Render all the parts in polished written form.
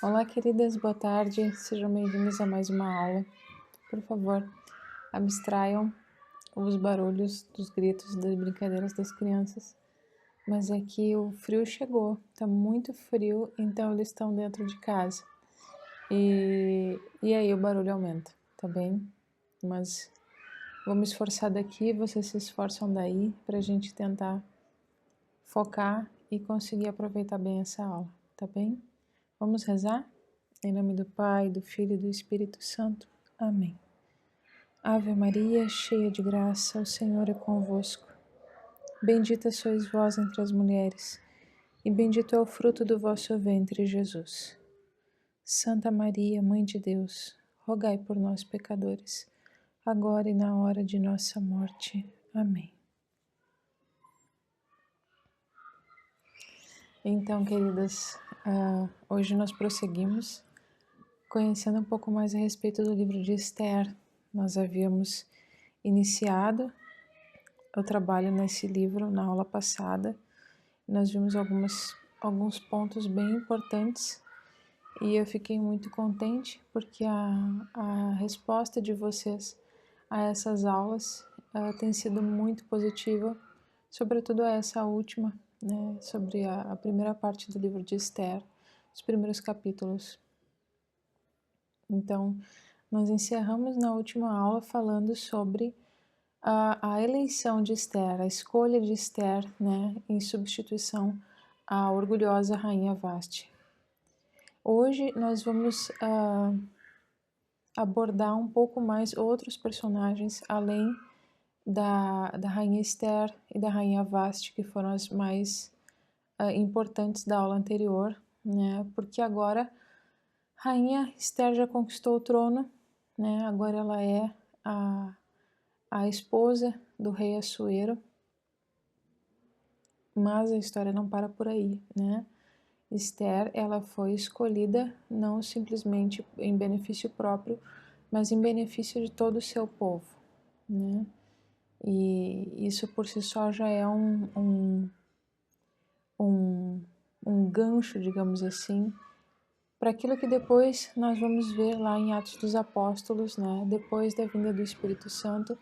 Olá, queridas, boa tarde, sejam bem-vindas a mais uma aula. Por favor, abstraiam os barulhos dos gritos, das brincadeiras das crianças. Mas é que o frio chegou, tá muito frio, então eles estão dentro de casa. E aí o barulho aumenta, tá bem? Mas vou me esforçar daqui, vocês se esforçam daí, pra gente tentar focar e conseguir aproveitar bem essa aula, tá bem? Vamos rezar? Em nome do Pai, do Filho e do Espírito Santo. Amém. Ave Maria, cheia de graça, o Senhor é convosco. Bendita sois vós entre as mulheres, e bendito é o fruto do vosso ventre, Jesus. Santa Maria, Mãe de Deus, rogai por nós, pecadores, agora e na hora de nossa morte. Amém. Então, queridas, hoje nós prosseguimos conhecendo um pouco mais a respeito do livro de Esther. Nós havíamos iniciado o trabalho nesse livro na aula passada. Nós vimos alguns pontos bem importantes e eu fiquei muito contente porque a resposta de vocês a essas aulas tem sido muito positiva, sobretudo essa última, né, sobre a primeira parte do livro de Esther, os primeiros capítulos. Então, nós encerramos na última aula falando sobre a eleição de Esther, a escolha de Esther, né, em substituição à orgulhosa rainha Vasti. Hoje nós vamos abordar um pouco mais outros personagens, além da rainha Esther e da rainha Vasti, que foram as mais importantes da aula anterior, né, porque agora rainha Esther já conquistou o trono, né? Agora ela é a esposa do rei Assuero, mas a história não para por aí, né? Esther, ela foi escolhida não simplesmente em benefício próprio, mas em benefício de todo o seu povo, né? E isso por si só já é um gancho, digamos assim, para aquilo que depois nós vamos ver lá em Atos dos Apóstolos, né? Depois da vinda do Espírito Santo,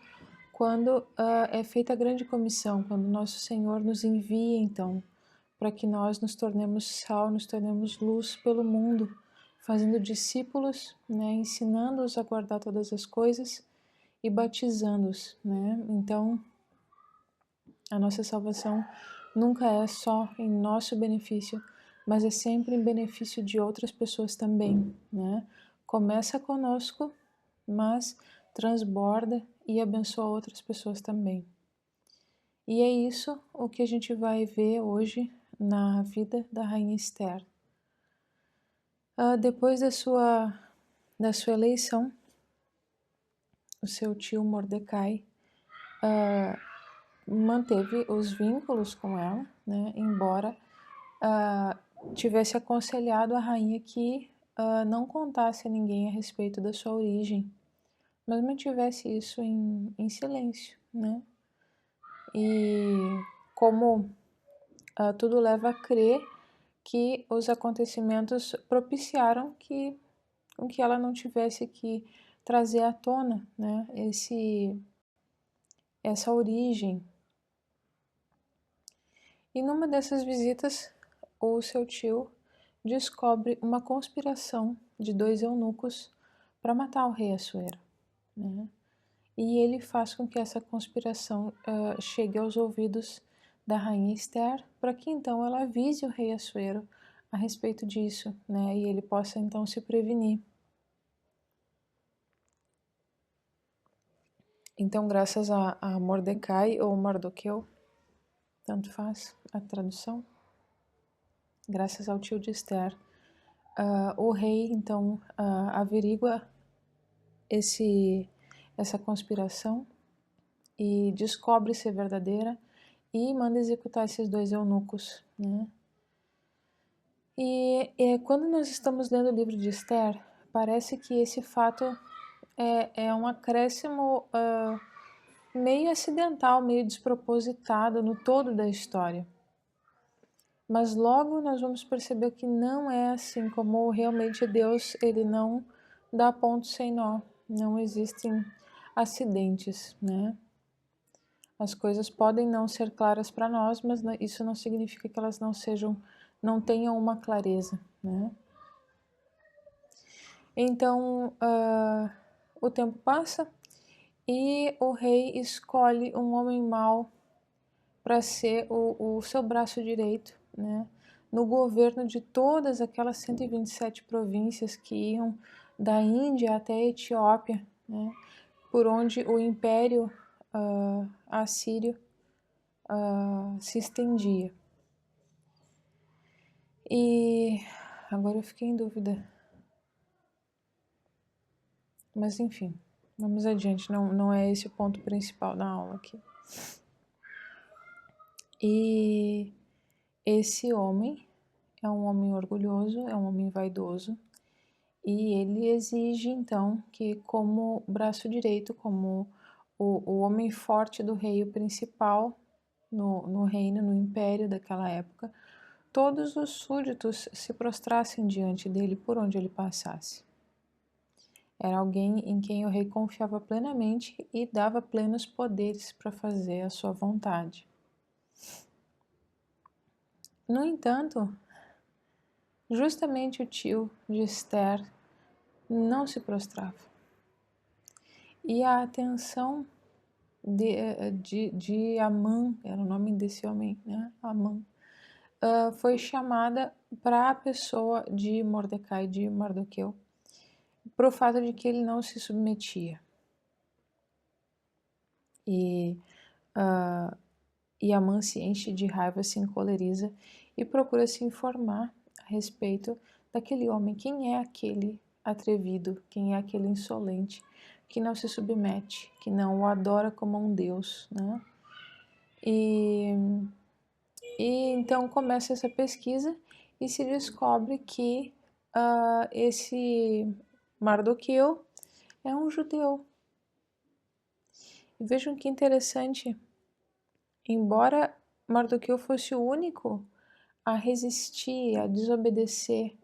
quando é feita a grande comissão, quando nosso Senhor nos envia, então, para que nós nos tornemos sal, nos tornemos luz pelo mundo, fazendo discípulos, né? Ensinando-os a guardar todas as coisas e batizando-os, né? Então, a nossa salvação nunca é só em nosso benefício, mas é sempre em benefício de outras pessoas também, né? Começa conosco, mas transborda e abençoa outras pessoas também. E é isso o que a gente vai ver hoje na vida da rainha Esther. Depois da sua eleição, o seu tio Mordecai manteve os vínculos com ela, né? Embora tivesse aconselhado a rainha que não contasse a ninguém a respeito da sua origem, mas mantivesse isso em silêncio, né? E como tudo leva a crer que os acontecimentos propiciaram que ela não tivesse que trazer à tona, né, essa origem. E numa dessas visitas, o seu tio descobre uma conspiração de 2 eunucos para matar o rei Assuero, né? E ele faz com que essa conspiração chegue aos ouvidos da rainha Esther, para que então ela avise o rei Assuero a respeito disso, né? E ele possa então se prevenir. Então, graças a Mordecai ou Mardoqueu, tanto faz a tradução, graças ao tio de Esther, o rei então averigua essa conspiração e descobre ser verdadeira e manda executar esses 2 eunucos, né? E quando nós estamos lendo o livro de Esther, parece que esse fato é um acréscimo meio acidental, meio despropositado no todo da história. Mas logo nós vamos perceber que não é assim, como realmente Deus, ele não dá ponto sem nó, não existem acidentes, né? As coisas podem não ser claras para nós, mas isso não significa que elas não tenham uma clareza, né? Então, o tempo passa e o rei escolhe um homem mau para ser o seu braço direito, né? No governo de todas aquelas 127 províncias que iam da Índia até a Etiópia, né? Por onde o Império Assírio se estendia. E agora eu fiquei em dúvida. Mas enfim, vamos adiante, não é esse o ponto principal da aula aqui. E esse homem é um homem orgulhoso, é um homem vaidoso, e ele exige então que, como braço direito, como o homem forte do rei, o principal no reino, no império daquela época, todos os súditos se prostrassem diante dele por onde ele passasse. Era alguém em quem o rei confiava plenamente e dava plenos poderes para fazer a sua vontade. No entanto, justamente o tio de Esther não se prostrava. E a atenção de Amã, era o nome desse homem, né? Amã, foi chamada para a pessoa de Mordecai, de Mardoqueu, para o fato de que ele não se submetia. E Amã se enche de raiva, se encoleriza e procura se informar a respeito daquele homem. Quem é aquele atrevido? Quem é aquele insolente que não se submete, que não o adora como um deus, né? E então começa essa pesquisa e se descobre que esse Mardoqueu é um judeu. E vejam que interessante, embora Mardoqueu fosse o único a resistir, a desobedecer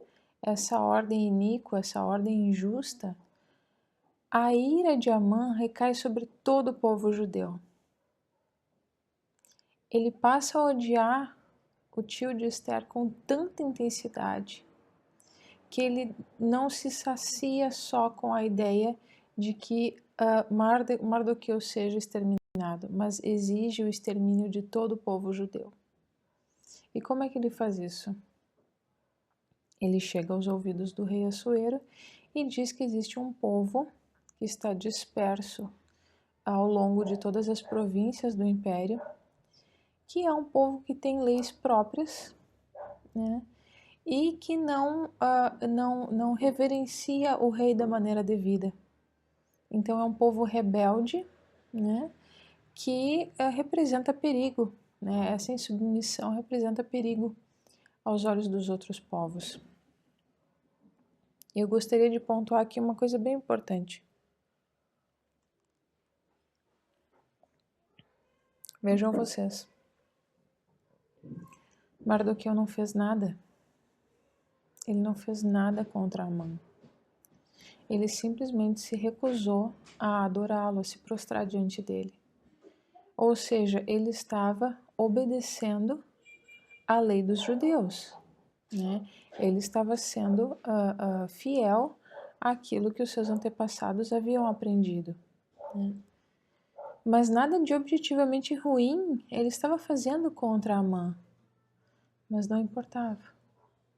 essa ordem iníqua, essa ordem injusta, a ira de Amã recai sobre todo o povo judeu. Ele passa a odiar o tio de Esther com tanta intensidade que ele não se sacia só com a ideia de que Mardoqueu seja exterminado, mas exige o extermínio de todo o povo judeu. E como é que ele faz isso? Ele chega aos ouvidos do rei Assuero e diz que existe um povo que está disperso ao longo de todas as províncias do império, que é um povo que tem leis próprias, né? E que não reverencia o rei da maneira devida. Então é um povo rebelde, né? Que representa perigo, né? Essa insubmissão representa perigo aos olhos dos outros povos. Eu gostaria de pontuar aqui uma coisa bem importante. Vejam vocês. Mardoqueu não fez nada. Ele não fez nada contra Amã. Ele simplesmente se recusou a adorá-lo, a se prostrar diante dele. Ou seja, ele estava obedecendo à lei dos judeus, né? Ele estava sendo fiel àquilo que os seus antepassados haviam aprendido, né? Mas nada de objetivamente ruim ele estava fazendo contra Amã. Mas não importava,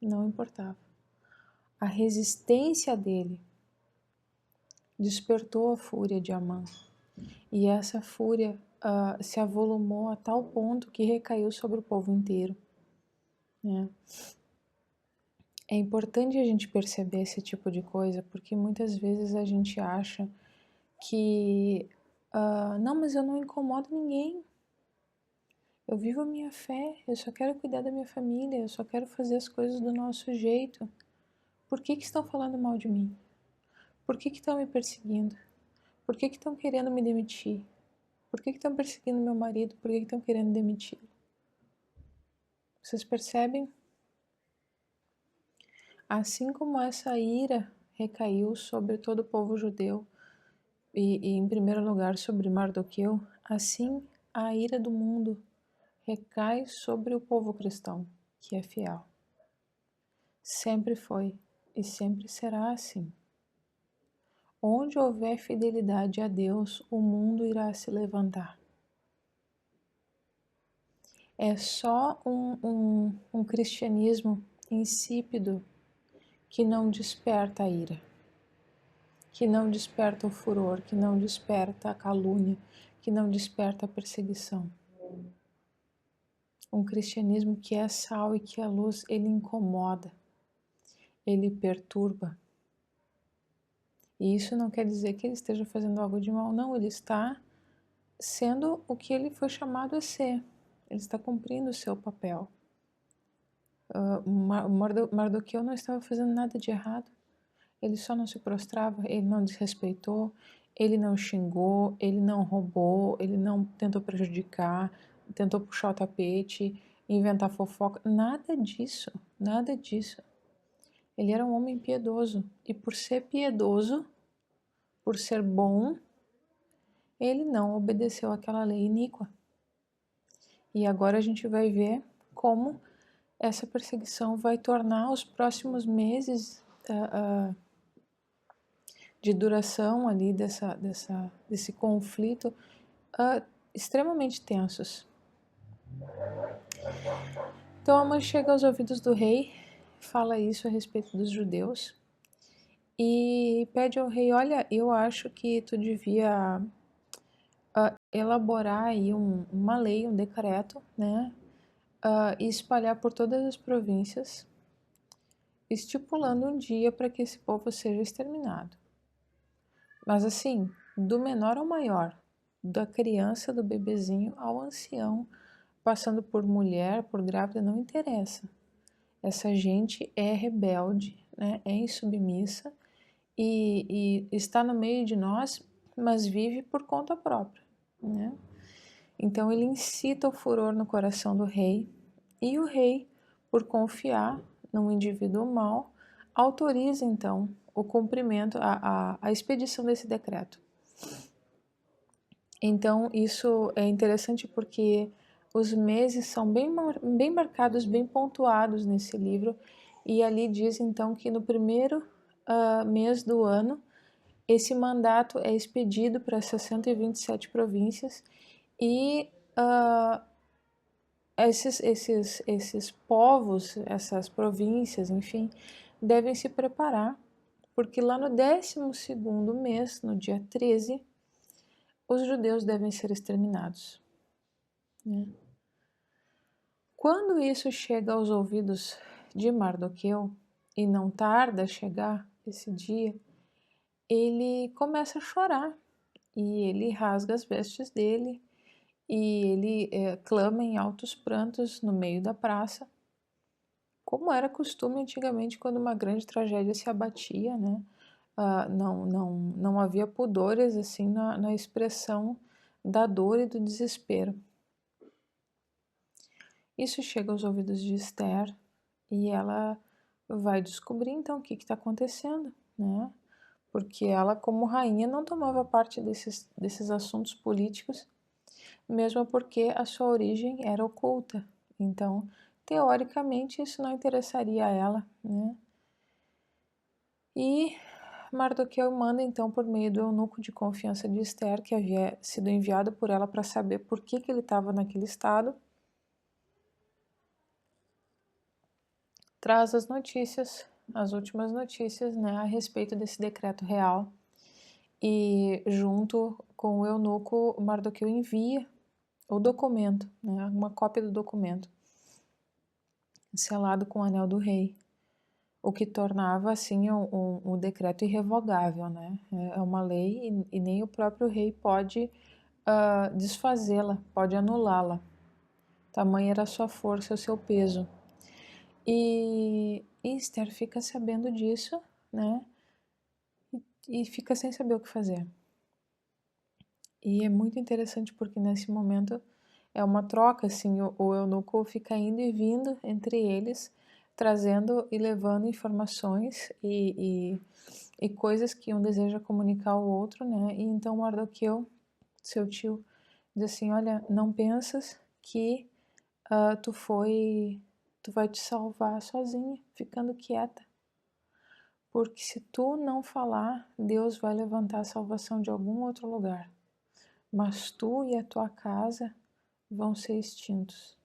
não importava. A resistência dele despertou a fúria de Amã. E essa fúria se avolumou a tal ponto que recaiu sobre o povo inteiro, né? É importante a gente perceber esse tipo de coisa, porque muitas vezes a gente acha que não, mas eu não incomodo ninguém. Eu vivo a minha fé, eu só quero cuidar da minha família, eu só quero fazer as coisas do nosso jeito. Por que estão falando mal de mim? Por que estão me perseguindo? Por que estão querendo me demitir? Por que estão perseguindo meu marido? Por que estão querendo demiti-lo? Vocês percebem? Assim como essa ira recaiu sobre todo o povo judeu e em primeiro lugar sobre Mardoqueu, assim a ira do mundo recai sobre o povo cristão, que é fiel. Sempre foi e sempre será assim. Onde houver fidelidade a Deus, o mundo irá se levantar. É só um cristianismo insípido que não desperta a ira, que não desperta o furor, que não desperta a calúnia, que não desperta a perseguição. Um cristianismo que é sal e que é luz, ele incomoda, ele perturba. E isso não quer dizer que ele esteja fazendo algo de mal, não, ele está sendo o que ele foi chamado a ser. Ele está cumprindo o seu papel. Mardoqueu não estava fazendo nada de errado. Ele só não se prostrava, ele não desrespeitou, ele não xingou, ele não roubou, ele não tentou prejudicar, tentou puxar o tapete, inventar fofoca, nada disso, nada disso. Ele era um homem piedoso e por ser piedoso, por ser bom, ele não obedeceu àquela lei iníqua. E agora a gente vai ver como essa perseguição vai tornar os próximos meses de duração ali desse conflito extremamente tensos. Então a mãe chega aos ouvidos do rei, fala isso a respeito dos judeus e pede ao rei, olha, eu acho que tu devia elaborar aí uma lei, um decreto, né, e espalhar por todas as províncias, estipulando um dia para que esse povo seja exterminado. Mas assim, do menor ao maior, da criança, do bebezinho ao ancião, passando por mulher, por grávida, não interessa. Essa gente é rebelde, né? É insubmissa e está no meio de nós, mas vive por conta própria, né? Então ele incita o furor no coração do rei e o rei, por confiar num indivíduo mau, autoriza então o cumprimento, a expedição desse decreto. Então isso é interessante porque os meses são bem marcados, bem pontuados nesse livro, e ali diz então que no primeiro mês do ano esse mandato é expedido para essas 127 províncias e esses povos, essas províncias, enfim, devem se preparar, porque lá no 12º mês, no dia 13, os judeus devem ser exterminados, né? Quando isso chega aos ouvidos de Mardoqueu, e não tarda a chegar esse dia, ele começa a chorar, e ele rasga as vestes dele, e ele clama em altos prantos no meio da praça, como era costume antigamente quando uma grande tragédia se abatia, né? Não havia pudores assim na expressão da dor e do desespero. Isso chega aos ouvidos de Esther e ela vai descobrir então o que está acontecendo, né? Porque ela, como rainha, não tomava parte desses assuntos políticos, mesmo porque a sua origem era oculta. Então, teoricamente, isso não interessaria a ela, né? E Mardoqueu manda então por meio do eunuco de confiança de Esther, que havia sido enviado por ela para saber por que ele estava naquele estado, traz as notícias, as últimas notícias, né, a respeito desse decreto real. E junto com o eunuco, Mardoqueu envia o documento, né, uma cópia do documento, selado com o anel do rei, o que tornava assim um decreto irrevogável, né? É uma lei e nem o próprio rei pode desfazê-la, pode anulá-la. Tamanha era a sua força, o seu peso. E Esther fica sabendo disso, né? E fica sem saber o que fazer. E é muito interessante porque nesse momento é uma troca, assim, o eunuco fica indo e vindo entre eles, trazendo e levando informações e coisas que um deseja comunicar ao outro, né? E então Mardoqueu, seu tio, diz assim, olha, não pensas que tu vai te salvar sozinha, ficando quieta. Porque se tu não falar, Deus vai levantar a salvação de algum outro lugar. Mas tu e a tua casa vão ser extintos.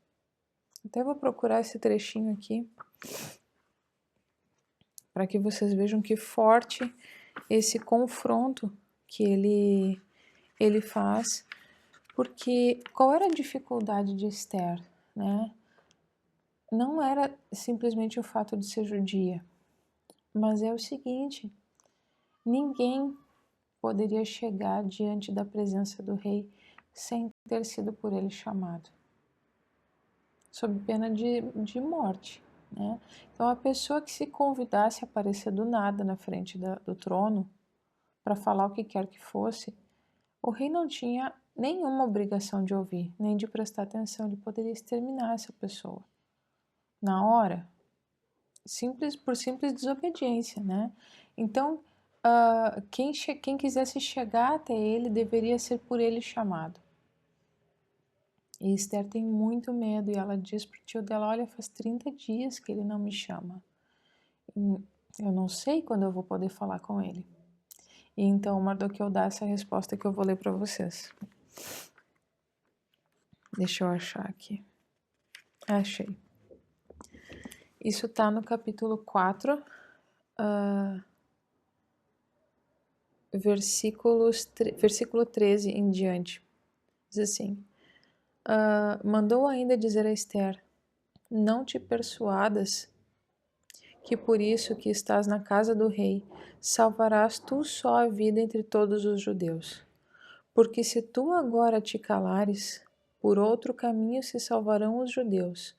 Até vou procurar esse trechinho aqui, para que vocês vejam que forte esse confronto que ele faz. Porque qual era a dificuldade de Esther, né? Não era simplesmente o fato de ser judia, mas é o seguinte, ninguém poderia chegar diante da presença do rei sem ter sido por ele chamado, sob pena de morte, né? Então a pessoa que se convidasse a aparecer do nada na frente do trono para falar o que quer que fosse, o rei não tinha nenhuma obrigação de ouvir, nem de prestar atenção, ele poderia exterminar essa pessoa na hora, por simples desobediência, né? Então, quem quisesse chegar até ele deveria ser por ele chamado. E Esther tem muito medo e ela diz pro tio dela, olha, faz 30 dias que ele não me chama. Eu não sei quando eu vou poder falar com ele. E então Mardoqueu dá essa resposta que eu vou ler para vocês. Deixa eu achar aqui. Achei. Isso está no capítulo 4, versículo 13 em diante. Diz assim, mandou ainda dizer a Esther, não te persuadas que por isso que estás na casa do rei, salvarás tu só a vida entre todos os judeus. Porque se tu agora te calares, por outro caminho se salvarão os judeus,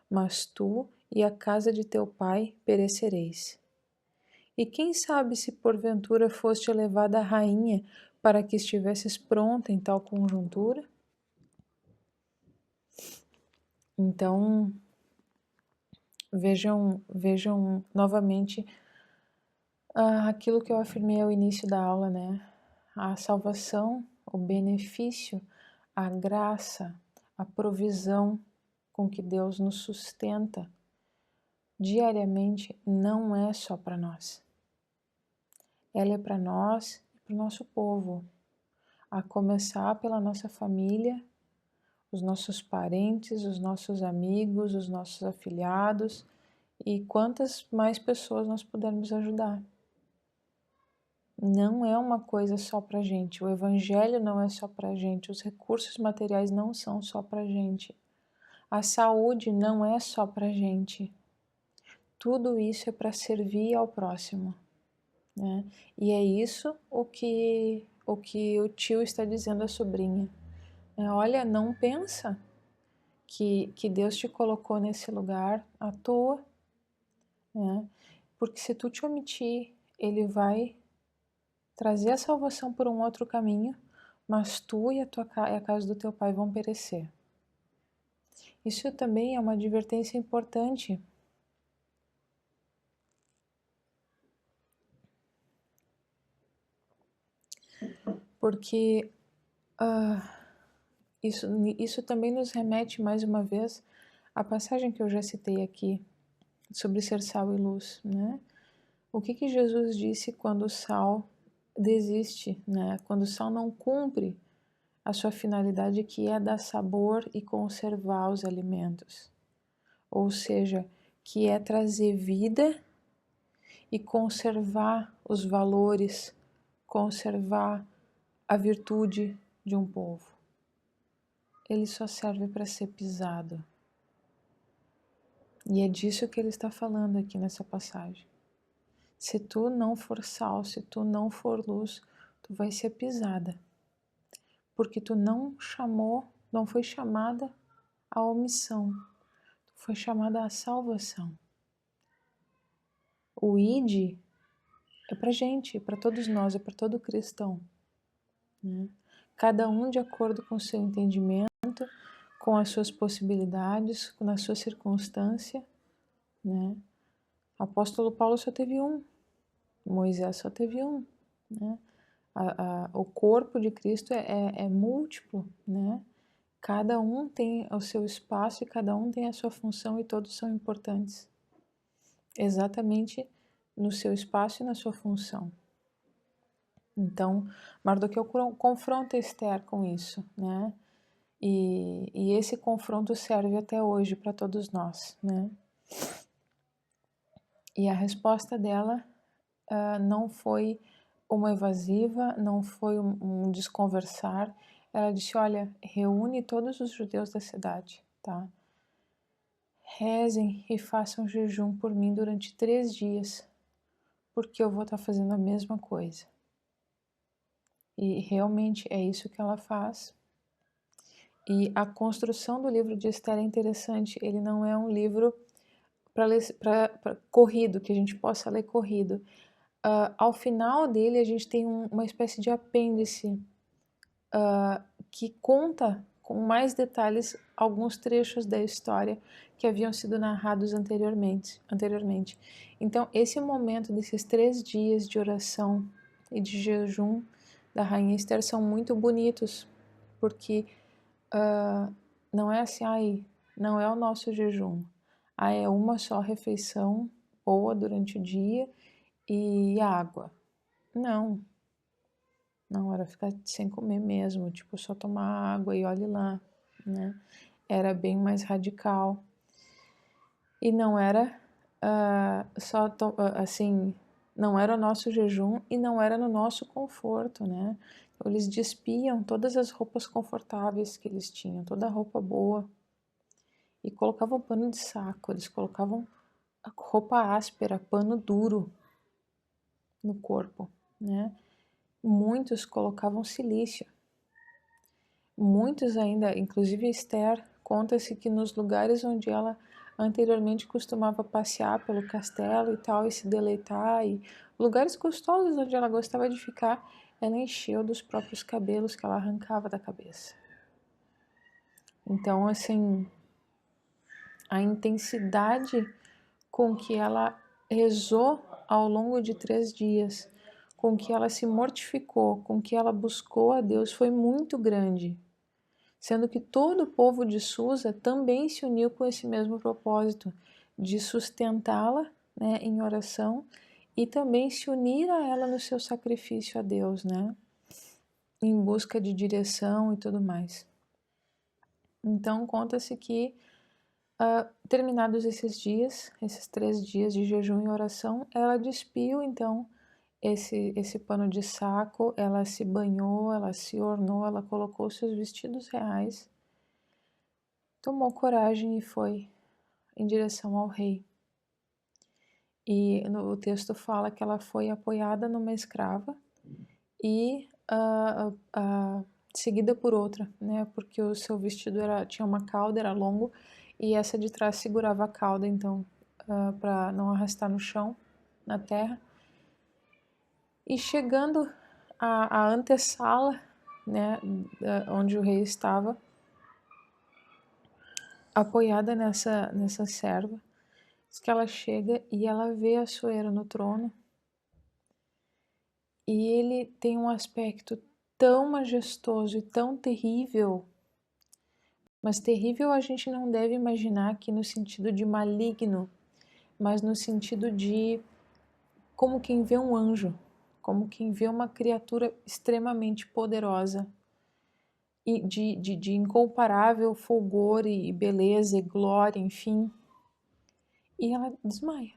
mas tu e a casa de teu pai perecereis. E quem sabe se porventura foste levada a rainha para que estivesses pronta em tal conjuntura? Então, vejam novamente aquilo que eu afirmei ao início da aula, né? A salvação, o benefício, a graça, a provisão com que Deus nos sustenta diariamente não é só para nós. Ela é para nós e para o nosso povo, a começar pela nossa família, os nossos parentes, os nossos amigos, os nossos afilhados e quantas mais pessoas nós pudermos ajudar. Não é uma coisa só para gente, o evangelho não é só para gente, os recursos materiais não são só para gente, a saúde não é só para gente. Tudo isso é para servir ao próximo, né? E é isso o que o tio está dizendo à sobrinha. Olha, não pensa que Deus te colocou nesse lugar à toa, né? Porque se tu te omitir, Ele vai trazer a salvação por um outro caminho, mas tu e a casa do teu pai vão perecer. Isso também é uma advertência importante, porque isso também nos remete mais uma vez à passagem que eu já citei aqui, sobre ser sal e luz, né? O que Jesus disse quando o sal desiste, né? Quando o sal não cumpre a sua finalidade, que é dar sabor e conservar os alimentos. Ou seja, que é trazer vida e conservar os valores, conservar a virtude de um povo. Ele só serve para ser pisado. E é disso que ele está falando aqui nessa passagem. Se tu não for sal, se tu não for luz, tu vai ser pisada. Porque tu não foi chamada à omissão, tu foi chamada à salvação. O id é pra gente, é para todos nós, é para todo cristão, né? Cada um de acordo com o seu entendimento, com as suas possibilidades, nas suas circunstâncias, né? O apóstolo Paulo só teve um, Moisés só teve um, né? O corpo de Cristo é múltiplo, né? Cada um tem o seu espaço e cada um tem a sua função e todos são importantes, exatamente no seu espaço e na sua função. Então, Mardoqueu confronta Esther com isso, né? E esse confronto serve até hoje para todos nós, né? E a resposta dela não foi uma evasiva, não foi um desconversar. Ela disse, olha, reúne todos os judeus da cidade, tá? Rezem e façam jejum por mim durante 3 dias, porque eu vou estar fazendo a mesma coisa. E realmente é isso que ela faz. E a construção do livro de Esther é interessante. Ele não é um livro para corrido, que a gente possa ler corrido. Ao final dele, a gente tem uma espécie de apêndice que conta com mais detalhes alguns trechos da história que haviam sido narrados anteriormente. Então, esse momento desses 3 dias de oração e de jejum da Rainha Esther são muito bonitos, porque não é assim, não é o nosso jejum, é uma só refeição boa durante o dia e água. Não, era ficar sem comer mesmo, tipo, só tomar água e olhe lá, né? Era bem mais radical. E não era assim, não era o nosso jejum e não era no nosso conforto, né? Então, eles despiam todas as roupas confortáveis que eles tinham, toda a roupa boa, e colocavam pano de saco, eles colocavam roupa áspera, pano duro no corpo, né? Muitos colocavam silício. Muitos ainda, inclusive Esther, conta-se que nos lugares onde ela anteriormente costumava passear pelo castelo e tal, e se deleitar, e lugares gostosos onde ela gostava de ficar, ela encheu dos próprios cabelos que ela arrancava da cabeça. Então, assim, a intensidade com que ela rezou ao longo de 3 dias, com que ela se mortificou, com que ela buscou a Deus, foi muito grande. Sendo que todo o povo de Susa também se uniu com esse mesmo propósito, de sustentá-la, né, em oração e também se unir a ela no seu sacrifício a Deus, né, em busca de direção e tudo mais. Então, conta-se que, terminados esses dias, esses 3 dias de jejum e oração, ela despiu, então, esse pano de saco, ela se banhou, ela se ornou, ela colocou seus vestidos reais, tomou coragem e foi em direção ao rei. E o texto fala que ela foi apoiada numa escrava e seguida por outra, né? Porque o seu vestido tinha uma cauda, era longo, e essa de trás segurava a cauda, então, para não arrastar no chão, na terra. E chegando à antessala, né, onde o rei estava, apoiada nessa serva, diz que ela chega e ela vê Assuero no trono, e ele tem um aspecto tão majestoso e tão terrível, mas terrível a gente não deve imaginar aqui no sentido de maligno, mas no sentido de como quem vê um anjo, como quem vê uma criatura extremamente poderosa e de incomparável fulgor e beleza e glória, enfim. E ela desmaia.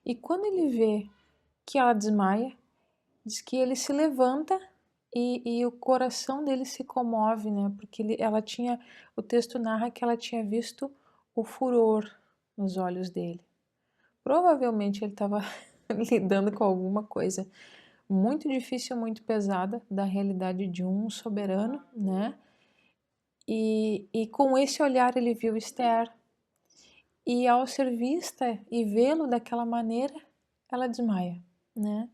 E quando ele vê que ela desmaia, diz que ele se levanta e o coração dele se comove, né? Porque o texto narra que ela tinha visto o furor nos olhos dele. Provavelmente ele estava lidando com alguma coisa muito difícil, muito pesada da realidade de um soberano, né? E com esse olhar ele viu Esther, e ao ser vista e vê-lo daquela maneira, ela desmaia, né?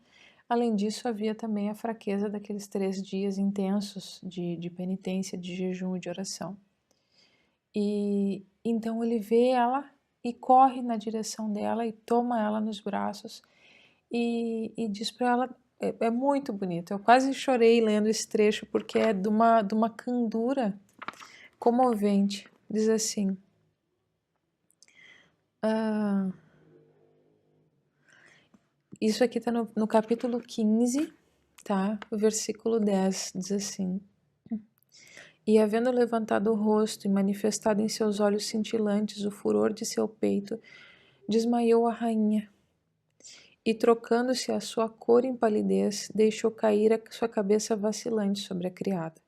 Além disso, havia também a fraqueza daqueles 3 dias intensos de penitência, de jejum e de oração. E então ele vê ela e corre na direção dela e toma ela nos braços e diz para ela, é muito bonito, eu quase chorei lendo esse trecho porque é de uma candura comovente. Diz assim, isso aqui está no capítulo 15, tá? O versículo 10 diz assim: E havendo levantado o rosto e manifestado em seus olhos cintilantes o furor de seu peito, desmaiou a rainha. E trocando-se a sua cor em palidez, deixou cair a sua cabeça vacilante sobre a criada.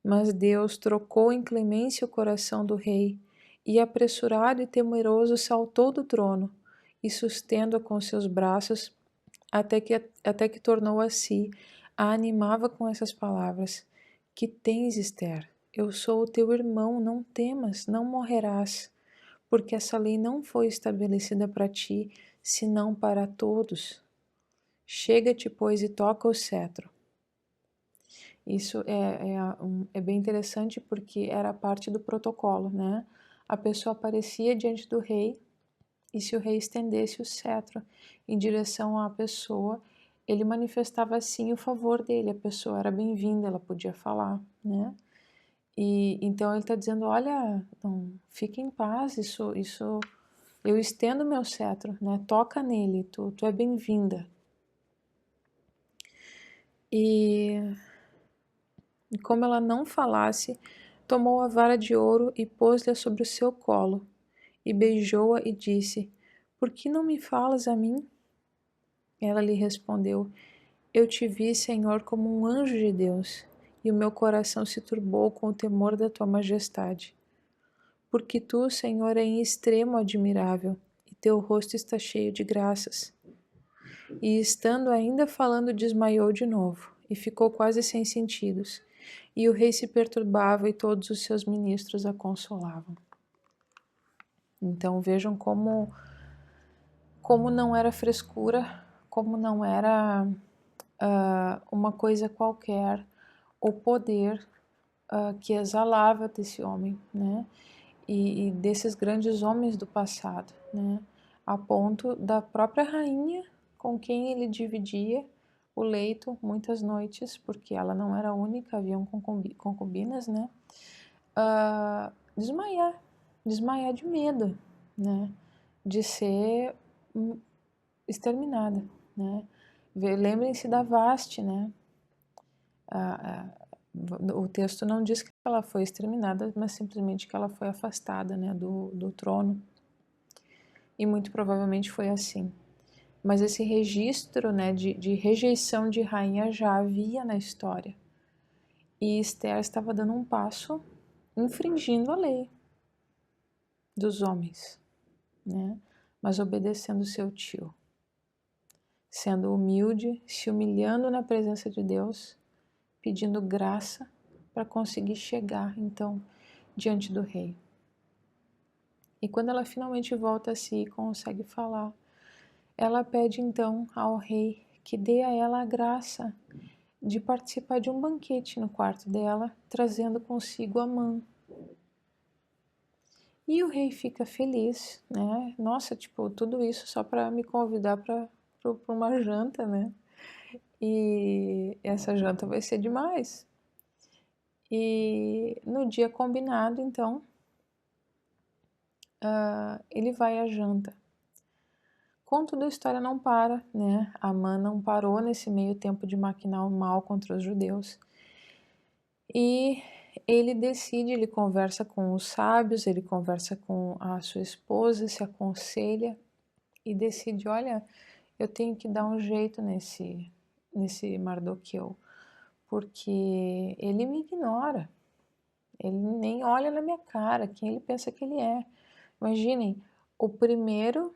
Mas Deus trocou em clemência o coração do rei, e apressurado e temeroso saltou do trono, e sustendo-a com seus braços, até que tornou a si, a animava com essas palavras: Que tens, Esther? Eu sou o teu irmão, não temas, não morrerás, porque essa lei não foi estabelecida para ti, senão para todos. Chega-te, pois, e toca o cetro. Isso é bem interessante porque era parte do protocolo, né? A pessoa aparecia diante do rei e se o rei estendesse o cetro em direção à pessoa, ele manifestava assim o favor dele, a pessoa era bem-vinda, ela podia falar, né? E então ele está dizendo, olha, não, fique em paz, isso, eu estendo meu cetro, né? Toca nele, tu é bem-vinda. E como ela não falasse, tomou a vara de ouro e pôs-lhe sobre o seu colo, e beijou-a e disse, por que não me falas a mim? Ela lhe respondeu, eu te vi, Senhor, como um anjo de Deus, e o meu coração se turbou com o temor da tua majestade. Porque tu, Senhor, é em extremo admirável, e teu rosto está cheio de graças. E estando ainda falando, desmaiou de novo, e ficou quase sem sentidos. E o rei se perturbava e todos os seus ministros a consolavam. Então vejam como não era frescura, como não era uma coisa qualquer, o poder que exalava desse homem, né? E desses grandes homens do passado, né? A ponto da própria rainha com quem ele dividia o leito muitas noites, porque ela não era a única, haviam concubinas, né? Desmaiar de medo, né? De ser exterminada, né? Lembrem-se da Vasti, né? O texto não diz que ela foi exterminada, mas simplesmente que ela foi afastada, né, do trono. E muito provavelmente foi assim. Mas esse registro, né, de rejeição de rainha já havia na história. E Esther estava dando um passo infringindo a lei dos homens, né, mas obedecendo seu tio. Sendo humilde, se humilhando na presença de Deus, pedindo graça para conseguir chegar, então, diante do rei. E quando ela finalmente volta a si e consegue falar, ela pede então ao rei que dê a ela a graça de participar de um banquete no quarto dela, trazendo consigo Amã. E o rei fica feliz, né? Nossa, tipo, tudo isso só para me convidar para uma janta, né? E essa janta vai ser demais. E no dia combinado, então, ele vai à janta. Contudo, a história não para, né? Amã não parou nesse meio tempo de maquinar o mal contra os judeus. E ele decide, ele conversa com os sábios, ele conversa com a sua esposa, se aconselha e decide, olha, eu tenho que dar um jeito nesse Mardoqueu, porque ele me ignora, ele nem olha na minha cara, quem ele pensa que ele é. Imaginem, o primeiro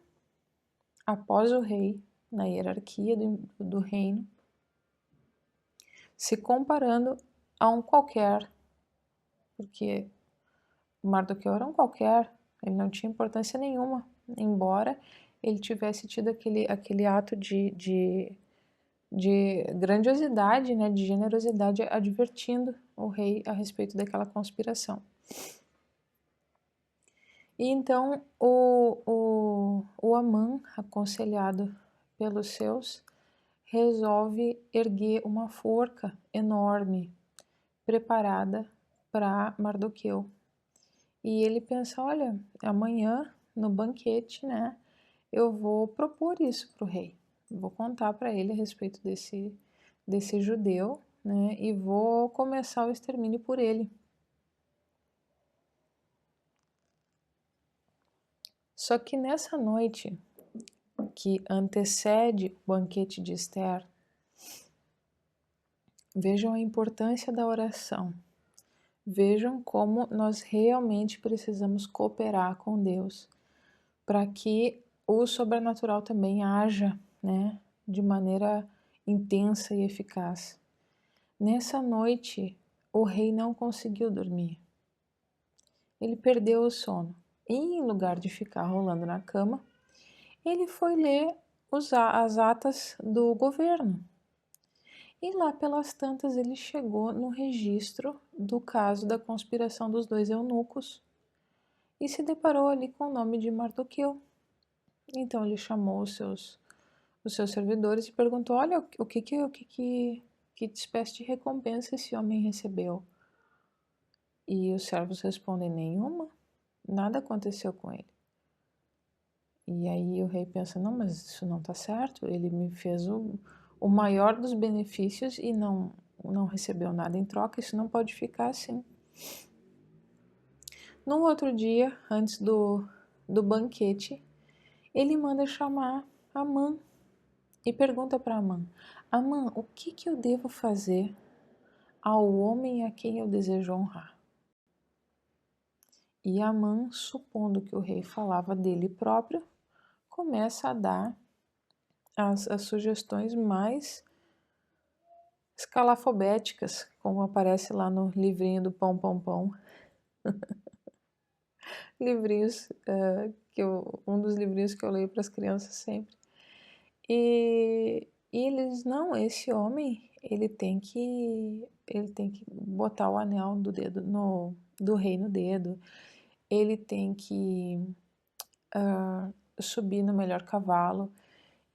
após o rei, na hierarquia do reino, se comparando a um qualquer, porque Mardoqueu era um qualquer, ele não tinha importância nenhuma, embora ele tivesse tido aquele ato de de grandiosidade, né, de generosidade, advertindo o rei a respeito daquela conspiração. E então o Amã, aconselhado pelos seus, resolve erguer uma forca enorme, preparada para Mardoqueu. E ele pensa, olha, amanhã no banquete, né, eu vou propor isso para o rei. Vou contar para ele a respeito desse judeu, né, e vou começar o extermínio por ele. Só que nessa noite que antecede o banquete de Ester, vejam a importância da oração. Vejam como nós realmente precisamos cooperar com Deus para que o sobrenatural também haja, né, de maneira intensa e eficaz. Nessa noite, o rei não conseguiu dormir. Ele perdeu o sono. E em lugar de ficar rolando na cama, ele foi ler as atas do governo. E lá pelas tantas ele chegou no registro do caso da conspiração dos 2 eunucos e se deparou ali com o nome de Mardoqueu. Então ele chamou os seus servidores e perguntou, olha, que espécie de recompensa esse homem recebeu? E os servos respondem, nenhuma, nada aconteceu com ele. E aí o rei pensa, não, mas isso não está certo, ele me fez o maior dos benefícios e não recebeu nada em troca, isso não pode ficar assim. No outro dia, antes do banquete, ele manda chamar Amã e pergunta para Amã, Amã, o que eu devo fazer ao homem a quem eu desejo honrar? E Amã, supondo que o rei falava dele próprio, começa a dar as sugestões mais escalafobéticas, como aparece lá no livrinho do Pão Pão Pão. Livrinhos, um dos livrinhos que eu leio para as crianças sempre. E ele diz, não, esse homem, ele tem que botar o anel do dedo do rei no dedo, ele tem que subir no melhor cavalo,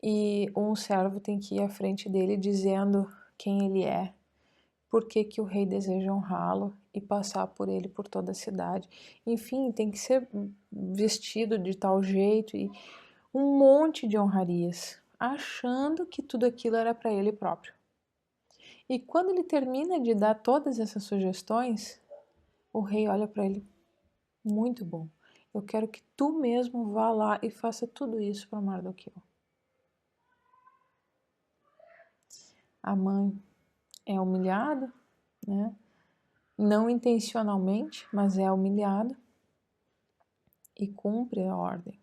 e um servo tem que ir à frente dele dizendo quem ele é, por que o rei deseja honrá-lo e passar por ele por toda a cidade. Enfim, tem que ser vestido de tal jeito e um monte de honrarias, achando que tudo aquilo era para ele próprio. E quando ele termina de dar todas essas sugestões, o rei olha para ele, muito bom, eu quero que tu mesmo vá lá e faça tudo isso para Mardoqueu. Amã é humilhado, né? Não intencionalmente, mas é humilhado e cumpre a ordem.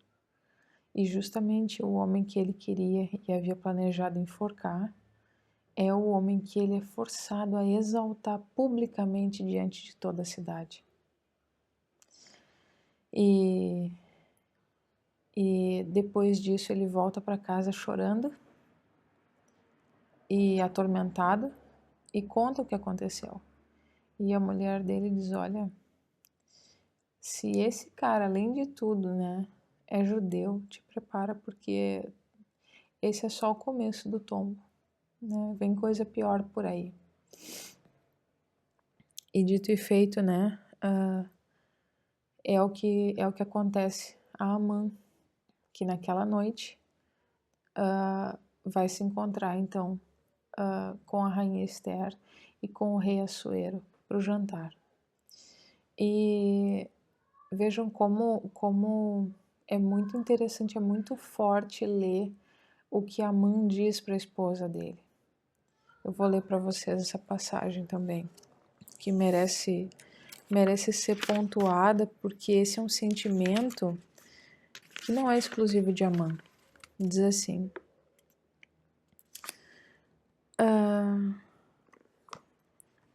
E justamente o homem que ele queria e havia planejado enforcar é o homem que ele é forçado a exaltar publicamente diante de toda a cidade. E depois disso ele volta para casa chorando e atormentado e conta o que aconteceu. E a mulher dele diz, olha, se esse cara, além de tudo, né, é judeu, te prepara porque esse é só o começo do tombo, né, vem coisa pior por aí. E dito e feito, né, é o que acontece a Amã, que naquela noite vai se encontrar então com a rainha Ester e com o rei Assuero para o jantar. E vejam como é muito interessante, é muito forte ler o que Amã diz para a esposa dele. Eu vou ler para vocês essa passagem também, que merece ser pontuada, porque esse é um sentimento que não é exclusivo de Amã. Diz assim,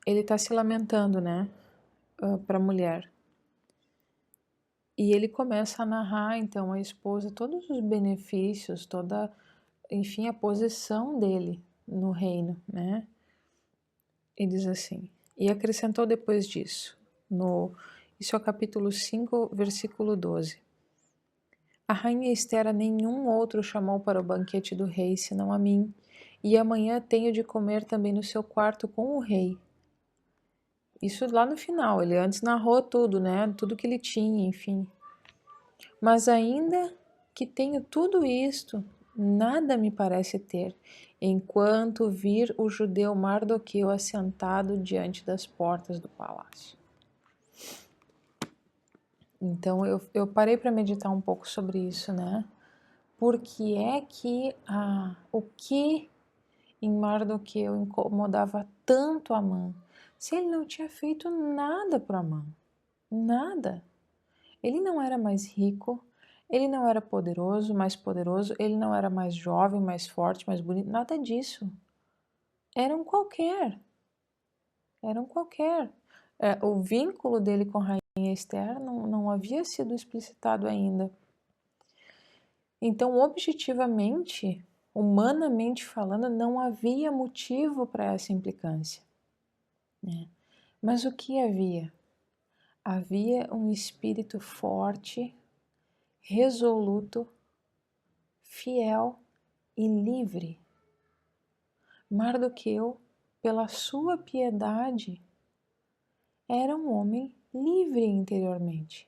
ele está se lamentando, né, para a mulher. E ele começa a narrar, então, à esposa todos os benefícios, enfim, a posição dele, no reino, né? E diz assim: e acrescentou depois disso, isso é o capítulo 5, versículo 12. A rainha Esther a nenhum outro chamou para o banquete do rei, senão a mim, e amanhã tenho de comer também no seu quarto com o rei. Isso lá no final, ele antes narrou tudo, né? Tudo que ele tinha, enfim. Mas ainda que tenho tudo isto, nada me parece ter, enquanto vir o judeu Mardoqueu assentado diante das portas do palácio. Então eu parei para meditar um pouco sobre isso, né? Por que é que o que em Mardoqueu incomodava tanto Amã? Se ele não tinha feito nada para Amã, nada. Ele não era mais rico, ele não era mais poderoso, ele não era mais jovem, mais forte, mais bonito, nada disso. Era um qualquer. Era um qualquer. O vínculo dele com a rainha Esther não havia sido explicitado ainda. Então, objetivamente, humanamente falando, não havia motivo para essa implicância, né? Mas o que havia? Havia um espírito forte, resoluto, fiel e livre. Mardoqueu, pela sua piedade, era um homem livre interiormente.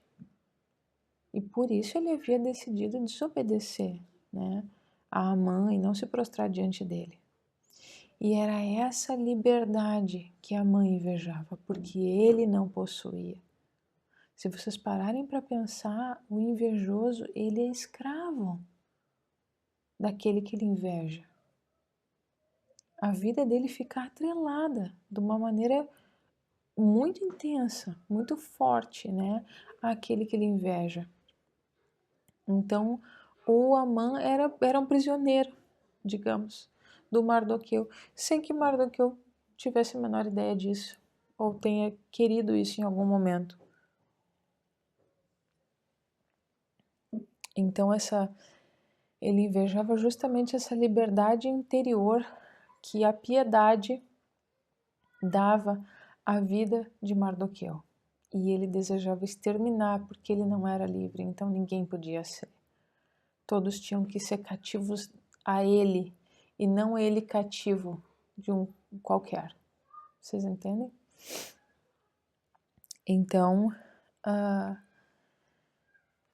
E por isso ele havia decidido desobedecer, né, a Amã e não se prostrar diante dele. E era essa liberdade que a mãe invejava, porque ele não possuía. Se vocês pararem para pensar, o invejoso, ele é escravo daquele que ele inveja. A vida dele fica atrelada de uma maneira muito intensa, muito forte, né, àquele que ele inveja. Então, o Amã era um prisioneiro, digamos, do Mardoqueu, sem que Mardoqueu tivesse a menor ideia disso, ou tenha querido isso em algum momento. Então, ele invejava justamente essa liberdade interior que a piedade dava à vida de Mardoqueu. E ele desejava exterminar porque ele não era livre, então ninguém podia ser. Todos tinham que ser cativos a ele e não ele cativo de um qualquer. Vocês entendem? Então,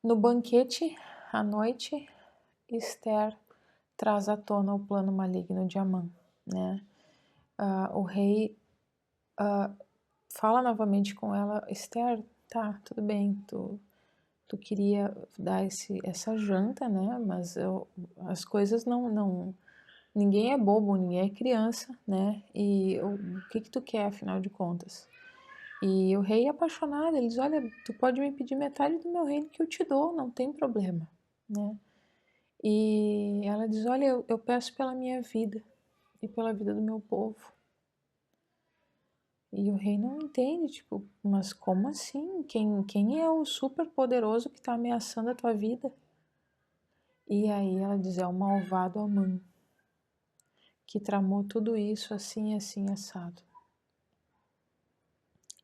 no banquete, à noite, Esther traz à tona o plano maligno de Amã, né? O rei fala novamente com ela: Esther, tá, tudo bem, tu queria dar essa janta, né? Mas as coisas não. Ninguém é bobo, ninguém é criança, né? E o que tu quer, afinal de contas? E o rei é apaixonado, ele diz: olha, tu pode me pedir metade do meu reino que eu te dou, não tem problema, né? E ela diz: olha, eu peço pela minha vida e pela vida do meu povo. E o rei não entende, tipo, mas como assim? Quem é o super poderoso que está ameaçando a tua vida? E aí ela diz: é o malvado Amã, que tramou tudo isso assim, assim, assado.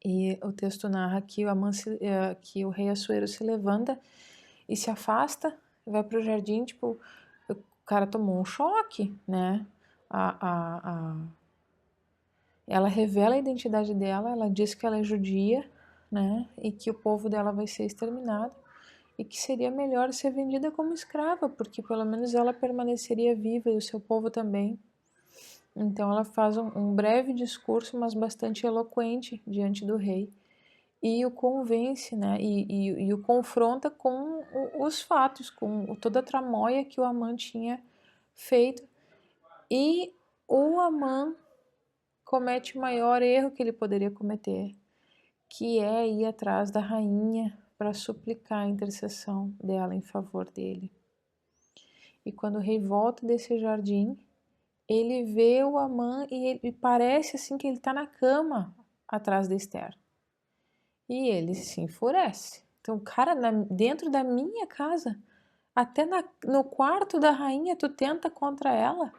E o texto narra que que o rei Assuero se levanta e se afasta, vai para o jardim, tipo, o cara tomou um choque, né? Ela revela a identidade dela, ela diz que ela é judia, né? E que o povo dela vai ser exterminado e que seria melhor ser vendida como escrava, porque pelo menos ela permaneceria viva e o seu povo também. Então ela faz um breve discurso, mas bastante eloquente diante do rei e o convence, né? E o confronta com os fatos, com toda a tramóia que o Amã tinha feito. E o Amã comete o maior erro que ele poderia cometer, que é ir atrás da rainha para suplicar a intercessão dela em favor dele. E quando o rei volta desse jardim, ele vê o Amã e parece assim que ele está na cama atrás de Esther. E ele se enfurece. Então, cara, dentro da minha casa, até no quarto da rainha, tu tenta contra ela.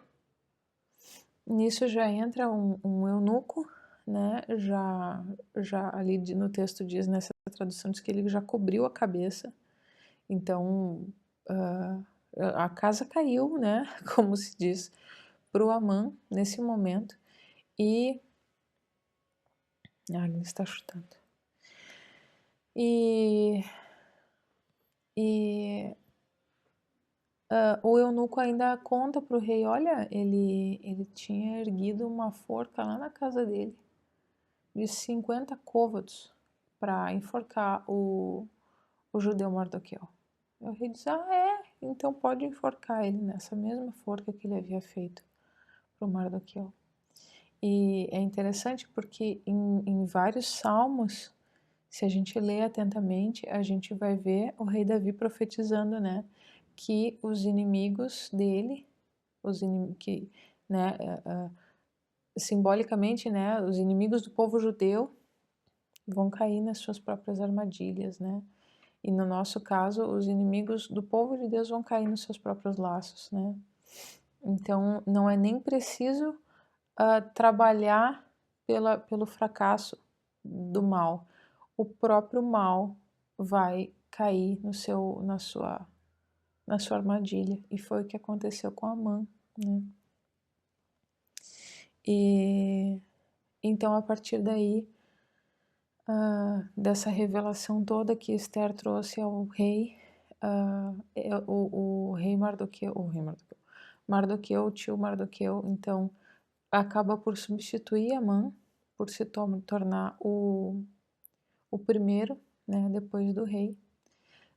Nisso já entra um eunuco, né? Já ali no texto diz, nessa tradução, diz que ele já cobriu a cabeça. Então, a casa caiu, né? Como se diz, para o Amã nesse momento. E. Ah, ele está chutando. E o eunuco ainda conta para o rei: olha, ele tinha erguido uma forca lá na casa dele de 50 côvados para enforcar o judeu Mardoqueu. E o rei diz: ah, é? Então pode enforcar ele nessa mesma forca que ele havia feito para o Mardoqueu. E é interessante porque em vários salmos, se a gente lê atentamente, a gente vai ver o rei Davi profetizando, né, que os inimigos dele, que, né, simbolicamente, né, os inimigos do povo judeu vão cair nas suas próprias armadilhas, né? E no nosso caso, os inimigos do povo de Deus vão cair nos seus próprios laços, né? Então, não é nem preciso trabalhar pelo fracasso do mal. O próprio mal vai cair na sua armadilha. E foi o que aconteceu com Amã, né? E então, a partir daí, dessa revelação toda que Esther trouxe ao rei, o rei Mardoqueu, o tio Mardoqueu, então, acaba por substituir Amã, por se tornar o primeiro, né, depois do rei.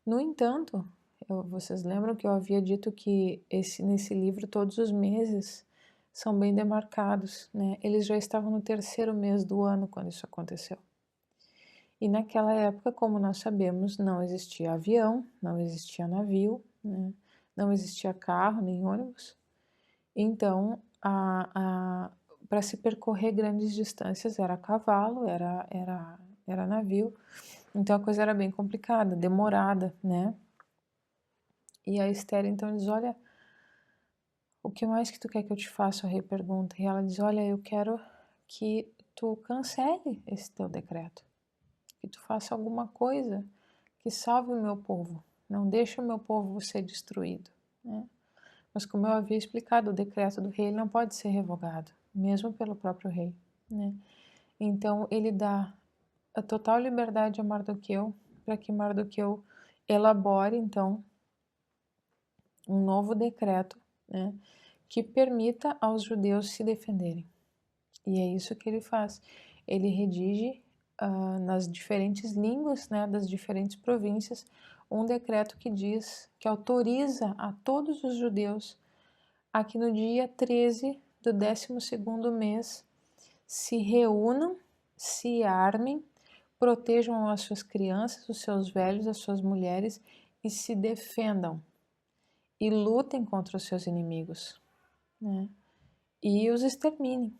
No entanto, vocês lembram que eu havia dito que nesse livro todos os meses são bem demarcados, né? Eles já estavam no terceiro mês do ano quando isso aconteceu. E naquela época, como nós sabemos, não existia avião, não existia navio, né? Não existia carro nem ônibus. Então, para se percorrer grandes distâncias era cavalo, era navio. Então a coisa era bem complicada, demorada, né? E a Esther então diz: olha, o que mais que tu quer que eu te faça? O rei pergunta. E ela diz: olha, eu quero que tu cancele esse teu decreto, que tu faça alguma coisa que salve o meu povo, não deixe o meu povo ser destruído, né? Mas como eu havia explicado, o decreto do rei não pode ser revogado, mesmo pelo próprio rei, né? Então ele dá a total liberdade a Mardoqueu para que Mardoqueu elabore então um novo decreto, né, que permita aos judeus se defenderem. E é isso que ele faz. Ele redige nas diferentes línguas, né, das diferentes províncias, um decreto que diz, que autoriza a todos os judeus a que no dia 13 do 12º mês se reúnam, se armem, protejam as suas crianças, os seus velhos, as suas mulheres e se defendam e lutem contra os seus inimigos, né? E os exterminem.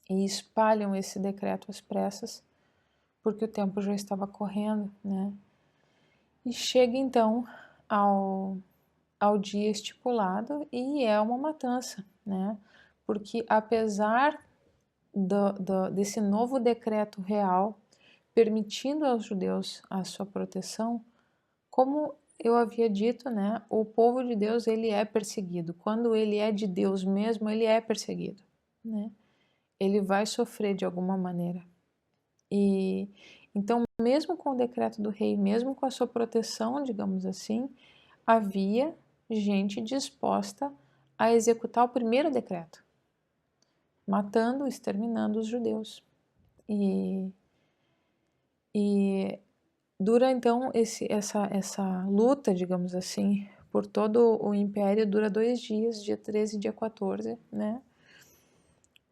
E espalham esse decreto às pressas, porque o tempo já estava correndo, né? E chega então ao dia estipulado e é uma matança, né? Porque apesar desse novo decreto real permitindo aos judeus a sua proteção, como eu havia dito, né, o povo de Deus ele é perseguido. Quando ele é de Deus mesmo, ele é perseguido, né? Ele vai sofrer de alguma maneira. E então, mesmo com o decreto do rei, mesmo com a sua proteção, digamos assim, havia gente disposta a executar o primeiro decreto, matando, exterminando os judeus. E dura então essa luta, digamos assim, por todo o império, dura 2 dias, dia 13 e dia 14, né?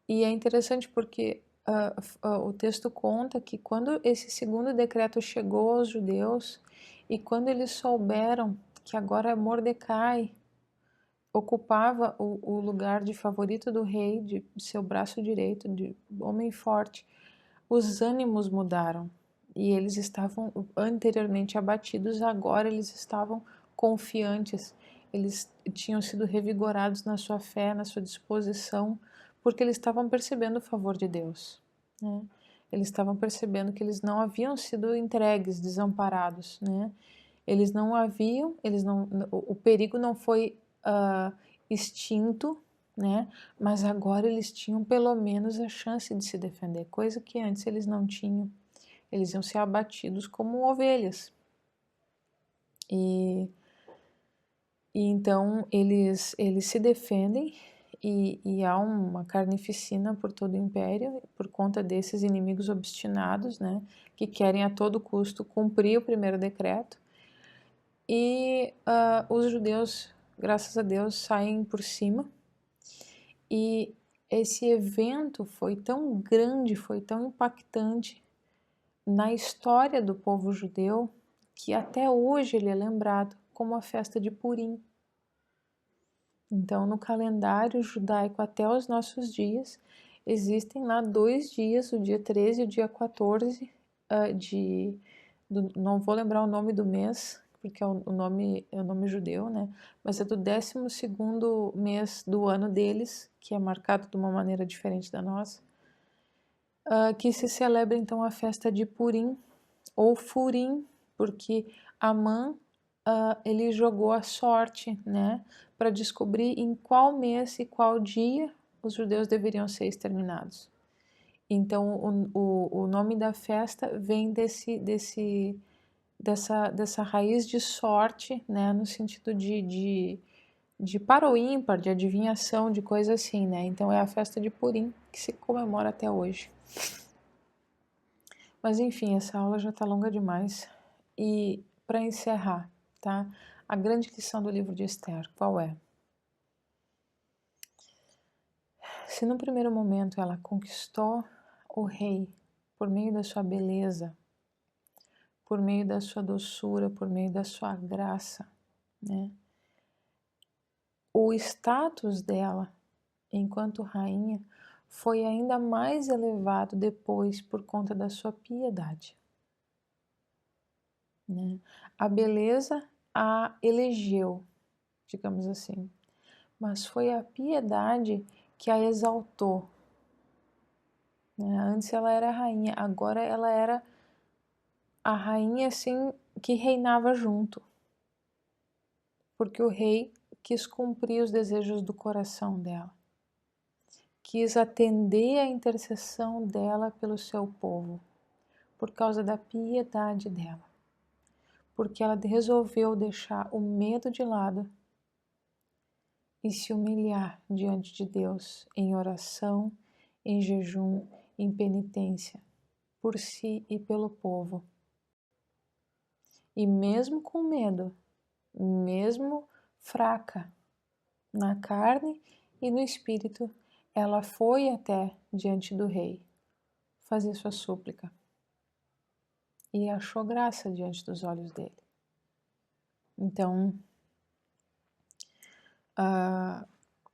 E é interessante porque o texto conta que quando esse segundo decreto chegou aos judeus e quando eles souberam que agora Mordecai ocupava o lugar de favorito do rei, de seu braço direito, de homem forte, os ânimos mudaram. E eles estavam anteriormente abatidos, agora eles estavam confiantes. eles tinham sido revigorados na sua fé, na sua disposição, porque eles estavam percebendo o favor de Deus, né? Eles estavam percebendo que eles não haviam sido entregues, desamparados, né? Eles não haviam, o perigo não foi extinto, né? Mas agora eles tinham pelo menos a chance de se defender, coisa que antes eles não tinham. Eles iam ser abatidos como ovelhas. E então eles se defendem e há uma carnificina por todo o império por conta desses inimigos obstinados, né, que querem a todo custo cumprir o primeiro decreto. E os judeus, graças a Deus, saem por cima. E esse evento foi tão grande, foi tão impactante na história do povo judeu, que até hoje ele é lembrado como a festa de Purim. Então, no calendário judaico até os nossos dias, existem lá 2 dias, o dia 13 e o dia 14 não vou lembrar o nome do mês, porque é o nome judeu, né? Mas é do 12º mês do ano deles, que é marcado de uma maneira diferente da nossa, que se celebra então a festa de Purim, ou Furim, porque Amã ele jogou a sorte, né, para descobrir em qual mês e qual dia os judeus deveriam ser exterminados. Então, o nome da festa vem dessa raiz de sorte, né, no sentido de par ou ímpar, de adivinhação, de coisa assim, né? Então, é a festa de Purim, que se comemora até hoje. Mas, enfim, essa aula já está longa demais. E, para encerrar, tá? A grande lição do livro de Esther, qual é? Se no primeiro momento ela conquistou o rei por meio da sua beleza, por meio da sua doçura, por meio da sua graça, né? O status dela enquanto rainha foi ainda mais elevado depois por conta da sua piedade, né? A beleza a elegeu, digamos assim, mas foi a piedade que a exaltou, né? Antes ela era rainha, agora ela era a rainha assim que reinava junto, porque o rei quis cumprir os desejos do coração dela, quis atender à intercessão dela pelo seu povo, por causa da piedade dela, porque ela resolveu deixar o medo de lado e se humilhar diante de Deus em oração, em jejum, em penitência, por si e pelo povo. E mesmo com medo, mesmo fraca na carne e no espírito, ela foi até diante do rei fazer sua súplica e achou graça diante dos olhos dele. Então,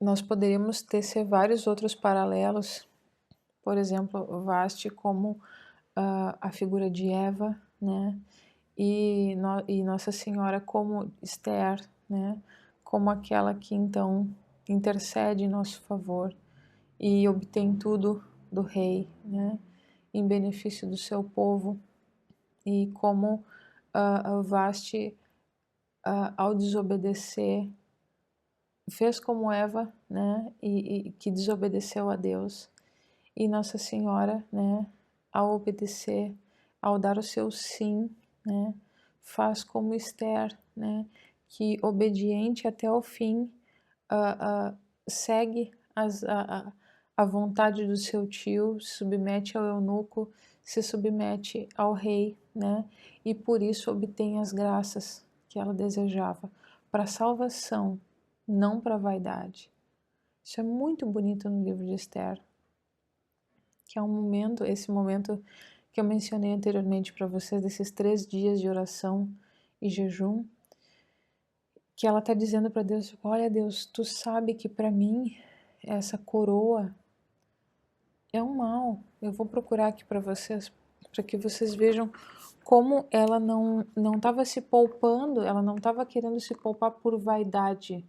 nós poderíamos tecer vários outros paralelos, por exemplo, Vasti como a figura de Eva, né? E Nossa Senhora como Esther, né? Como aquela que então intercede em nosso favor e obtém tudo do rei, né? Em benefício do seu povo, e como Vasti, ao desobedecer, fez como Eva, né? E que desobedeceu a Deus. E Nossa Senhora, né? Ao obedecer, ao dar o seu sim, né? Faz como Esther, né? Que obediente até o fim, segue a vontade do seu tio, se submete ao eunuco, se submete ao rei, né? E por isso obtém as graças que ela desejava para a salvação, não para a vaidade. Isso é muito bonito no livro de Esther, que é um momento, esse momento que eu mencionei anteriormente para vocês, desses 3 dias de oração e jejum, que ela está dizendo para Deus: olha, Deus, tu sabe que para mim essa coroa é um mal. Eu vou procurar aqui para vocês, para que vocês vejam como ela não estava se poupando, ela não estava querendo se poupar por vaidade,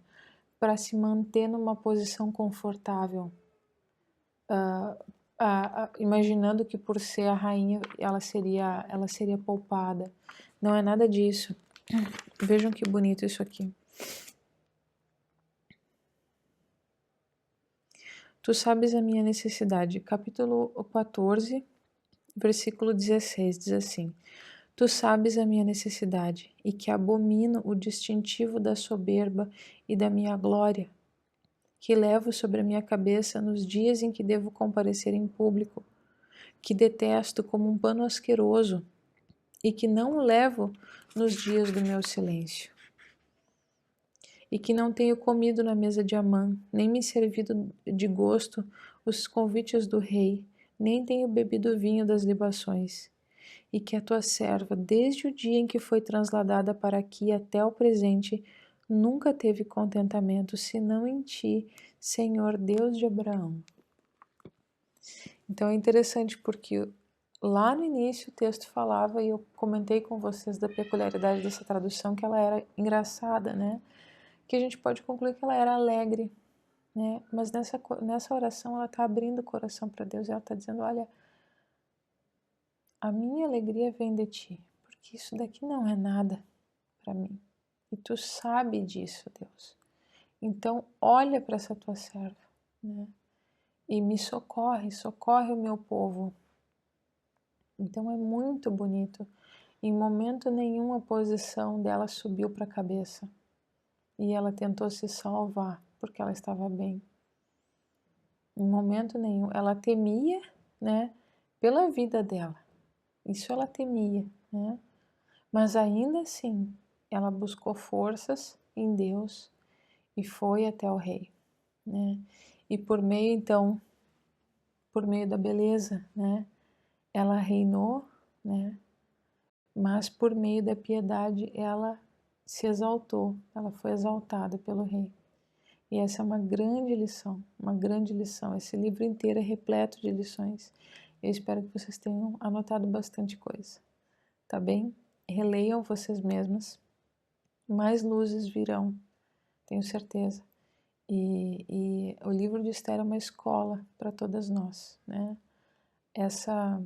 para se manter numa posição confortável, imaginando que por ser a rainha ela seria poupada. Não é nada disso. Vejam que bonito isso aqui. Tu sabes a minha necessidade. Capítulo 14, versículo 16, diz assim: Tu sabes a minha necessidade, e que abomino o distintivo da soberba e da minha glória, que levo sobre a minha cabeça nos dias em que devo comparecer em público, que detesto como um pano asqueroso, e que não levo nos dias do meu silêncio. E que não tenho comido na mesa de Amã, nem me servido de gosto os convites do rei, nem tenho bebido o vinho das libações. E que a tua serva, desde o dia em que foi transladada para aqui até o presente, nunca teve contentamento, senão em ti, Senhor Deus de Abraão. Então é interessante porque lá no início o texto falava, e eu comentei com vocês da peculiaridade dessa tradução, que ela era engraçada, né? Que a gente pode concluir que ela era alegre, né? Mas nessa oração ela está abrindo o coração para Deus, e ela está dizendo: olha, a minha alegria vem de ti, porque isso daqui não é nada para mim. E tu sabe disso, Deus. Então, olha para essa tua serva, né? E me socorre o meu povo. Então, é muito bonito. Em momento nenhum a posição dela subiu para a cabeça. E ela tentou se salvar, porque ela estava bem. Em momento nenhum. Ela temia, né? Pela vida dela. Isso ela temia, né? Mas ainda assim, ela buscou forças em Deus e foi até o rei, né? E por meio, então, por meio da beleza, né? Ela reinou, né? Mas por meio da piedade ela se exaltou, ela foi exaltada pelo rei. E essa é uma grande lição, uma grande lição. Esse livro inteiro é repleto de lições. Eu espero que vocês tenham anotado bastante coisa, tá bem? Releiam vocês mesmas, mais luzes virão, tenho certeza. E o livro de Esther é uma escola para todas nós, né? Essa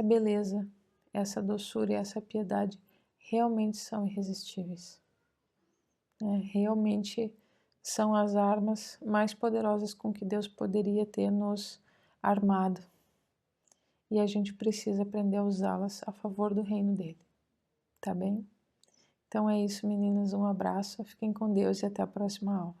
beleza, essa doçura e essa piedade realmente são irresistíveis, né? Realmente são as armas mais poderosas com que Deus poderia ter nos armado. E a gente precisa aprender a usá-las a favor do reino dele, tá bem? Então é isso, meninas. Um abraço, fiquem com Deus e até a próxima aula.